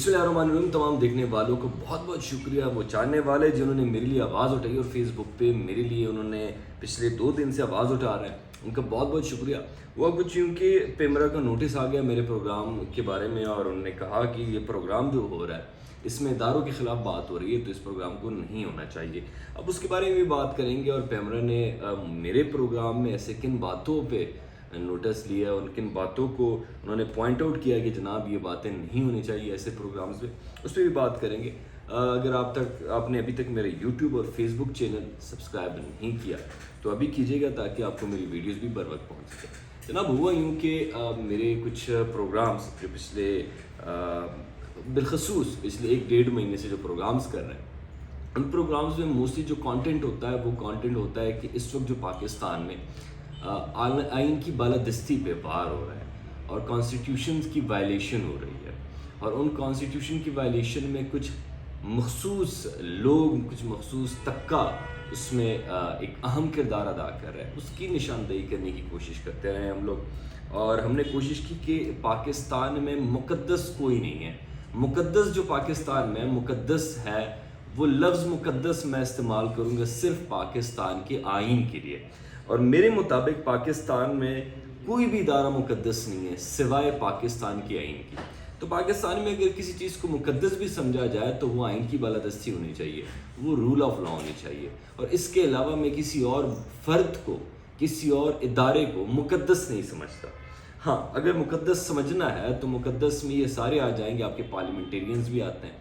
बिस्मिल्लाहिर्रहमानिर्रहीम। तमाम देखने वालों को बहुत बहुत शुक्रिया, वो जानने वाले जिन्होंने मेरे लिए आवाज़ उठाई और फेसबुक पे मेरे लिए उन्होंने पिछले 2 दिन से आवाज़ उठा रहे हैं, उनका बहुत बहुत शुक्रिया। वो कुछ क्योंकि पेमरा का नोटिस आ गया मेरे प्रोग्राम के बारे में और उन्होंने कहा कि ये प्रोग्राम जो हो रहा है इसमें इदारों के ख़िलाफ़ बात हो रही है, तो इस प्रोग्राम को नहीं होना चाहिए। अब उसके बारे में भी बात करेंगे और पेमरा ने मेरे प्रोग्राम में ऐसे किन बातों पर नोटिस लिया और किन बातों को उन्होंने पॉइंट आउट किया कि जनाब ये बातें नहीं होनी चाहिए ऐसे प्रोग्राम्स में, उस पर भी बात करेंगे। अगर आपने अभी तक मेरे यूट्यूब और फेसबुक चैनल सब्सक्राइब नहीं किया तो अभी कीजिएगा ताकि आपको मेरी वीडियोस भी बर वक्त पहुँच सके। जनाब हुआ यूँ कि मेरे कुछ प्रोग्राम्स जो पिछले बिलखसूस पिछले 1-1.5 महीने से जो प्रोग्राम्स कर रहे हैं, उन प्रोग्राम्स में मोस्टली जो कंटेंट होता है वो कंटेंट होता है कि इस वक्त जो पाकिस्तान में आइन की बालादस्ती पे वार हो रहा है और कॉन्स्टिट्यूशन की वायलेशन हो रही है और उन कॉन्स्टिट्यूशन की वायलेशन में कुछ मखसूस लोग, कुछ मखसूस तबका उसमें एक अहम किरदार अदा कर रहा है, उसकी निशानदेही करने की कोशिश करते रहे हम लोग। और हमने कोशिश की कि पाकिस्तान में मुक़द्दस कोई नहीं है। मुक़द्दस जो पाकिस्तान में मुक़द्दस है, वो लफ्ज़ मुक़द्दस मैं इस्तेमाल करूँगा सिर्फ पाकिस्तान के आइन के लिए। और मेरे मुताबिक पाकिस्तान में कोई भी इदारा मुक़द्दस नहीं है सिवाय पाकिस्तान के आइन की। तो पाकिस्तान में अगर किसी चीज़ को मुक़द्दस भी समझा जाए तो वो आइन की बालादस्ती होनी चाहिए, वो रूल ऑफ लॉ होनी चाहिए। और इसके अलावा मैं किसी और फ़र्द को, किसी और इदारे को मुक़द्दस नहीं समझता। हाँ, अगर मुक़द्दस समझना है तो मुक़द्दस में ये सारे आ जाएंगे, आपके पार्लियामेंटेरियंस भी आते हैं।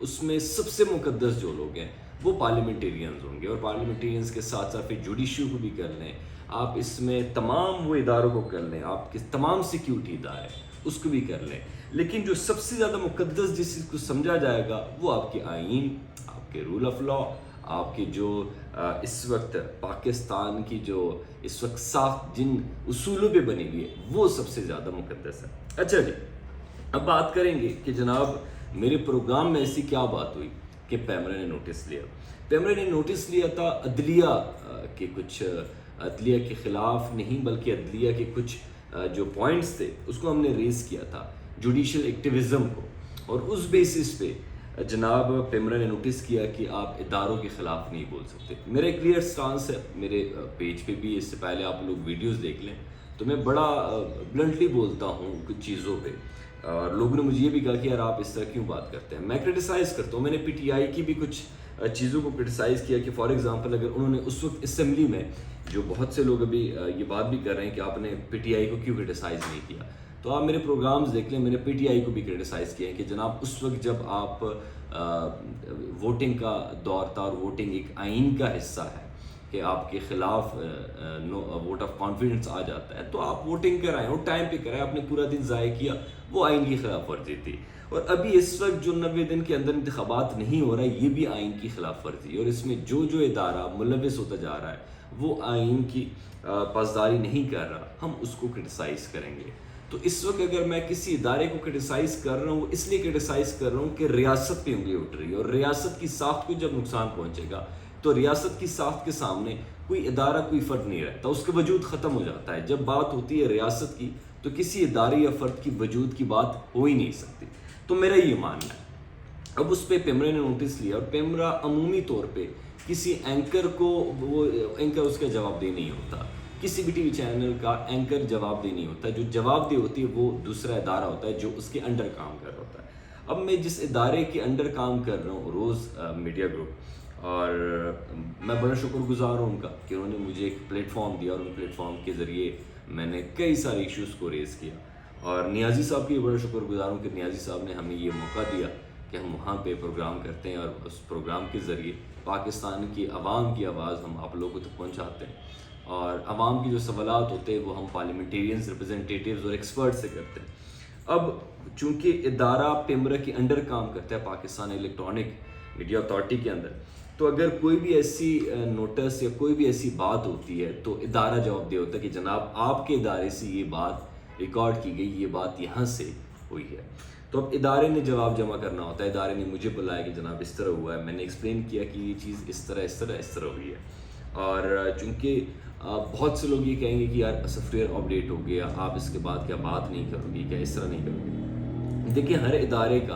उसमें सबसे मुक़द्दस जो लोग हैं वो पार्लियामेंटेरियंस होंगे और पार्लियामेंटेरियंस के साथ साथ फिर जुडिशरी को भी कर लें आप, इसमें तमाम वो इदारों को कर लें, आपके तमाम सिक्योरिटी इदारे उसको भी कर लें। लेकिन जो सबसे ज़्यादा मुक़द्दस जिस चीज़ को समझा जाएगा वो आपके आइन, आपके रूल ऑफ लॉ, आपके जो इस वक्त पाकिस्तान की जो इस वक्त साख जिन उसूलों पे बनी हुई है वो सबसे ज़्यादा मुक़द्दस है। अच्छा जी, अब बात करेंगे कि जनाब मेरे प्रोग्राम में ऐसी क्या बात हुई कि पेमरा ने नोटिस लिया। पेमरा ने नोटिस लिया था अदलिया के कुछ, अदलिया के ख़िलाफ़ नहीं बल्कि अदलिया के कुछ जो पॉइंट्स थे उसको हमने रेज़ किया था, जुडिशल एक्टिविज़म को। और उस बेसिस पे जनाब पेमरा ने नोटिस किया कि आप इदारों के ख़िलाफ़ नहीं बोल सकते। मेरा एक क्लियर स्टांस है, मेरे पेज पे भी, इससे पहले आप लोग वीडियोस देख लें तो मैं बड़ा ब्लंटली बोलता हूँ कुछ चीज़ों पे। और लोगों ने मुझे ये भी कहा कि यार आप इस तरह क्यों बात करते हैं। मैं क्रिटिसाइज़ करता हूँ, मैंने पीटीआई की भी कुछ चीज़ों को क्रिटिसाइज़ किया कि फॉर एग्जांपल अगर उन्होंने उस वक्त असेंबली में, जो बहुत से लोग अभी ये बात भी कर रहे हैं कि आपने पीटीआई को क्यों क्रिटिसाइज़ नहीं किया, तो आप मेरे प्रोग्राम्स देख लें, मैंने पीटीआई को भी क्रिटिसाइज़ किया है कि जनाब उस वक्त जब आप वोटिंग का दौर था और वोटिंग एक आइन का हिस्सा है कि आपके ख़िलाफ़ वोट ऑफ कॉन्फिडेंस आ जाता है तो आप वोटिंग कराएं और टाइम पे कराएं। आपने पूरा दिन ज़ाया किया, वो आइन की खिलाफ वर्जी थी। और अभी इस वक्त जो 90 दिन के अंदर इंतखाबात नहीं हो रहा है, ये भी आइन की खिलाफ वर्जी। और इसमें जो जो इदारा मुलविस होता जा रहा है वो आइन की पासदारी नहीं कर रहा, हम उसको क्रिटिसाइज़ करेंगे। तो इस वक्त अगर मैं किसी इदारे को क्रिटिसाइज़ कर रहा हूँ, इसलिए क्रिटिसाइज़ कर रहा हूँ कि रियासत पे उंगली उठ रही है और रियासत की साख्त को जब नुकसान पहुँचेगा तो रियासत की साख्त के सामने कोई इदारा, कोई फ़र्द नहीं रहता, उसका वजूद ख़त्म हो जाता है। जब बात होती है रियासत की तो किसी इदारे या फ़र्द की वजूद की बात हो ही नहीं सकती। तो मेरा ये मानना है। अब उस पर पेमरा ने नोटिस लिया और पेमरा अमूमी तौर पे किसी एंकर को, वो एंकर उसका जवाबदेह नहीं होता, किसी भी टीवी चैनल का एंकर जवाबदेह नहीं होता। जो जवाबदेह होती है वो दूसरा इदारा होता है जो उसके अंडर काम कर रहा होता है। अब मैं जिस इदारे के अंडर काम कर रहा हूँ, रोज़ मीडिया ग्रुप, और मैं बड़ा शुक्रगुज़ार हूँ उनका कि उन्होंने मुझे एक प्लेटफॉर्म दिया और उन प्लेटफॉर्म के ज़रिए मैंने कई सारे इश्यूज़ को रेज़ किया। और नियाज़ी साहब की बड़ा शुक्रगुज़ार हूँ कि नियाज़ी साहब ने हमें ये मौका दिया कि हम वहाँ पे प्रोग्राम करते हैं और उस प्रोग्राम के ज़रिए पाकिस्तान की आवाम की आवाज़ हम आप लोगों तक पहुँचाते हैं। और आवाम की जो सवालात होते हैं वो हम पार्लियामेंटेरियंस, रिप्रेजेंटेटिव्स और एक्सपर्ट से करते हैं। अब चूँकि इदारा पेमरा के अंडर काम करता है पाकिस्तान इलेक्ट्रॉनिक मीडिया अथॉरिटी के अंदर, तो अगर कोई भी ऐसी नोटिस या कोई भी ऐसी बात होती है तो इदारा जवाबदेह होता है कि जनाब आपके इदारे से ये बात रिकॉर्ड की गई, ये बात यहाँ से हुई है। तो अब इदारे ने जवाब जमा करना होता है। इदारे ने मुझे बुलाया कि जनाब इस तरह हुआ है, मैंने एक्सप्लेन किया कि ये चीज़ इस तरह हुई है। और चूँकि बहुत से लोग ये कहेंगे कि यार सॉफ्टवेयर अपडेट हो गया, आप इसके बाद क्या बात नहीं करोगे, क्या इस तरह नहीं करोगे। देखिए, हर इदारे का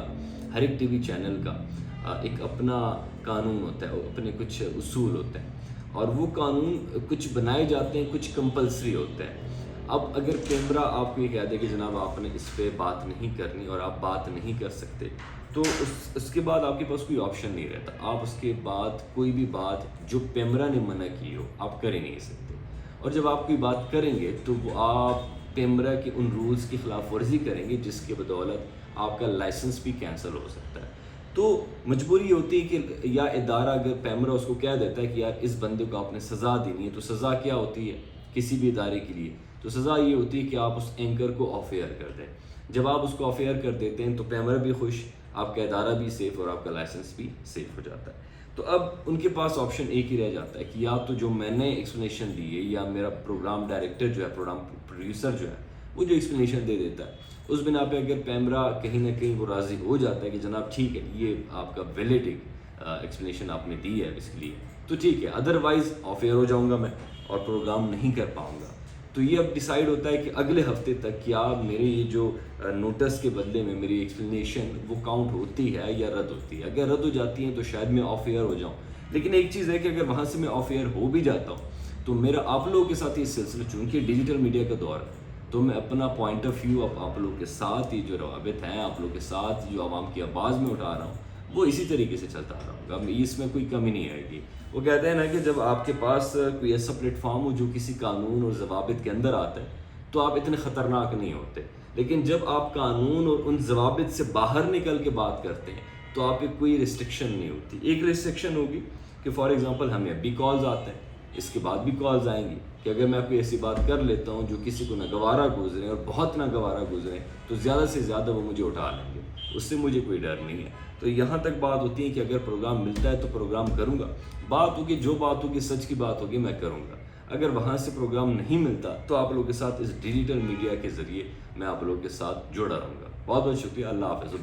ہر ایک ٹی وی چینل کا ایک اپنا قانون ہوتا ہے، اپنے کچھ اصول ہوتے ہیں، اور وہ قانون کچھ بنائے جاتے ہیں، کچھ کمپلسری ہوتے ہیں۔ اب اگر کیمرہ آپ کو یہ کہہ دے کہ جناب آپ نے اس پہ بات نہیں کرنی اور آپ بات نہیں کر سکتے، تو اس کے بعد آپ کے پاس کوئی آپشن نہیں رہتا، آپ اس کے بعد کوئی بھی بات جو پیمرا نے منع کی ہو آپ کر ہی نہیں سکتے، اور جب آپ کوئی بات کریں گے تو وہ آپ پیمرا کے ان رولز کی خلاف ورزی کریں گے، جس کی بدولت آپ کا لائسنس بھی کینسل ہو سکتا ہے۔ تو مجبوری یہ ہوتی ہے کہ یا ادارہ اگر پیمرا اس کو کہہ دیتا ہے کہ یار اس بندے کو آپ نے سزا دینی ہے، تو سزا کیا ہوتی ہے کسی بھی ادارے کے لیے؟ تو سزا یہ ہوتی ہے کہ آپ اس اینکر کو آف ایئر کر دیں۔ جب آپ اس کو آف ایئر کر دیتے ہیں تو پیمرا بھی خوش، آپ کا ادارہ بھی سیف، اور آپ کا لائسنس بھی سیف ہو جاتا ہے۔ تو اب ان کے پاس آپشن ایک ہی رہ جاتا ہے کہ یا تو جو میں نے ایکسپلینیشن دی ہے، یا میرا پروگرام ڈائریکٹر جو ہے، پروگرام پروڈیوسر جو ہے، وہ جو ایکسپلینیشن دے دیتا ہے، اس بنا پہ اگر پیمرا کہیں نہ کہیں وہ راضی ہو جاتا ہے کہ جناب ٹھیک ہے یہ آپ کا ویلڈ ایکسپلینیشن آپ نے دی ہے اس کے لیے، تو ٹھیک ہے، ادروائز آف ایئر ہو جاؤں گا میں اور پروگرام نہیں کر پاؤں گا۔ تو یہ اب ڈیسائیڈ ہوتا ہے کہ اگلے ہفتے تک کیا میرے یہ جو نوٹس کے بدلے میں میری ایکسپلینیشن وہ کاؤنٹ ہوتی ہے یا رد ہوتی ہے۔ اگر رد ہو جاتی ہیں تو شاید میں آف ایئر ہو جاؤں، لیکن ایک چیز ہے کہ اگر وہاں سے میں آف ایئر ہو بھی جاتا ہوں تو میرا آپ لوگوں کے ساتھ یہ سلسلہ، چونکہ ڈیجیٹل میڈیا کا دور ہے، تو میں اپنا پوائنٹ آف ویو اب آپ لوگوں کے ساتھ، یہ جو روابط ہیں آپ لوگوں کے ساتھ جو عوام کی آواز میں اٹھا رہا ہوں، وہ اسی طریقے سے چلتا رہوں گا، اب اس میں کوئی کمی نہیں آئے گی۔ وہ کہتے ہیں نا کہ جب آپ کے پاس کوئی ایسا پلیٹ فارم ہو جو کسی قانون اور ضوابط کے اندر آتا ہے تو آپ اتنے خطرناک نہیں ہوتے، لیکن جب آپ قانون اور ان ضوابط سے باہر نکل کے بات کرتے ہیں تو آپ پہ کوئی ریسٹرکشن نہیں ہوتی۔ ایک ریسٹرکشن ہوگی کہ فار ایگزامپل ہمیں اب بھی کالز آتے ہیں، اس کے بعد بھی کالز آئیں گی کہ اگر میں کوئی ایسی بات کر لیتا ہوں جو کسی کو ناگوارا گزرے اور بہت ناگوارا گزرے تو زیادہ سے زیادہ وہ مجھے اٹھا لیں گے، اس سے مجھے کوئی ڈر نہیں ہے۔ تو یہاں تک بات ہوتی ہے کہ اگر پروگرام ملتا ہے تو پروگرام کروں گا، بات ہوگی جو بات ہوگی سچ کی بات ہوگی میں کروں گا۔ اگر وہاں سے پروگرام نہیں ملتا تو آپ لوگوں کے ساتھ اس ڈیجیٹل میڈیا کے ذریعے میں آپ لوگوں کے ساتھ جڑا رہوں گا۔ بہت بہت شکریہ، اللہ حافظ۔